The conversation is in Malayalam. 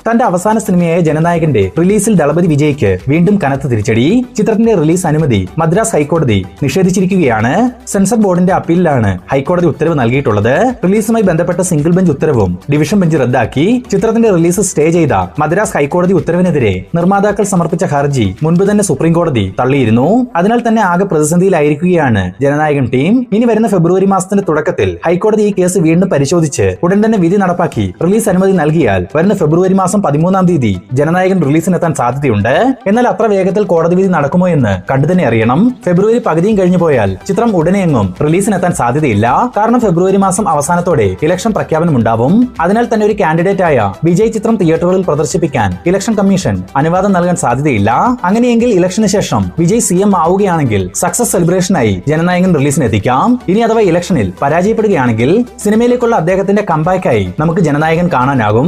തന്റെ അവസാന സിനിമയായ ജനനായകന്റെ റിലീസിൽ ദളപതി വിജയ്ക്ക് വീണ്ടും കനത്ത തിരിച്ചടി. ചിത്രത്തിന്റെ റിലീസ് അനുമതി മദ്രാസ് ഹൈക്കോടതി നിഷേധിച്ചിരിക്കുകയാണ്. സെൻസർ ബോർഡിന്റെ അപ്പീലിലാണ് ഹൈക്കോടതി ഉത്തരവ് നൽകിയിട്ടുള്ളത്. റിലീസുമായി ബന്ധപ്പെട്ട സിംഗിൾ ബെഞ്ച് ഉത്തരവും ഡിവിഷൻ ബെഞ്ച് റദ്ദാക്കി. ചിത്രത്തിന്റെ റിലീസ് സ്റ്റേ ചെയ്ത മദ്രാസ് ഹൈക്കോടതി ഉത്തരവിനെതിരെ നിർമ്മാതാക്കൾ സമർപ്പിച്ച ഹർജി മുൻപ് തന്നെ സുപ്രീം കോടതി തള്ളിയിരുന്നു. അതിനാൽ തന്നെ ആകെ പ്രതിസന്ധിയിലായിരിക്കുകയാണ് ജനനായകൻ ടീം. ഇനി വരുന്ന ഫെബ്രുവരി മാസത്തിന്റെ തുടക്കത്തിൽ ഹൈക്കോടതി ഈ കേസ് വീണ്ടും പരിശോധിച്ച് ഉടൻ തന്നെ വിധി നടപ്പാക്കി റിലീസ് അനുമതി നൽകിയാൽ വരുന്ന ഫെബ്രുവരി മാസം 13-ാം തീയതി ജനനായകൻ റിലീസിനെത്താൻ സാധ്യതയുണ്ട്. എന്നാൽ അത്ര വേഗത്തിൽ കോടതി വിധി നടക്കുമോ എന്ന് കണ്ടു തന്നെ അറിയണം. ഫെബ്രുവരി പകുതിയും കഴിഞ്ഞു പോയാൽ ചിത്രം ഉടനെയെങ്ങും റിലീസിനെത്താൻ സാധ്യതയില്ല. കാരണം ഫെബ്രുവരി മാസം അവസാനത്തോടെ ഇലക്ഷൻ പ്രഖ്യാപനം ഉണ്ടാവും. അതിനാൽ തന്നെ ഒരു കാൻഡിഡേറ്റ് ആയ വിജയ് ചിത്രം തിയേറ്ററുകളിൽ പ്രദർശിപ്പിക്കാൻ ഇലക്ഷൻ കമ്മീഷൻ അനുവാദം നൽകാൻ സാധ്യതയില്ല. അങ്ങനെയെങ്കിൽ ഇലക്ഷന് ശേഷം വിജയ് CM ആവുകയാണെങ്കിൽ സക്സസ് സെലിബ്രേഷനായി ജനനായകൻ റിലീസിന് എത്തിക്കാം. ഇനി അഥവാ ഇലക്ഷനിൽ പരാജയപ്പെടുകയാണെങ്കിൽ സിനിമയിലേക്കുള്ള അദ്ദേഹത്തിന്റെ കംബാക്കായി നമുക്ക് ജനനായകൻ കാണാനാകും.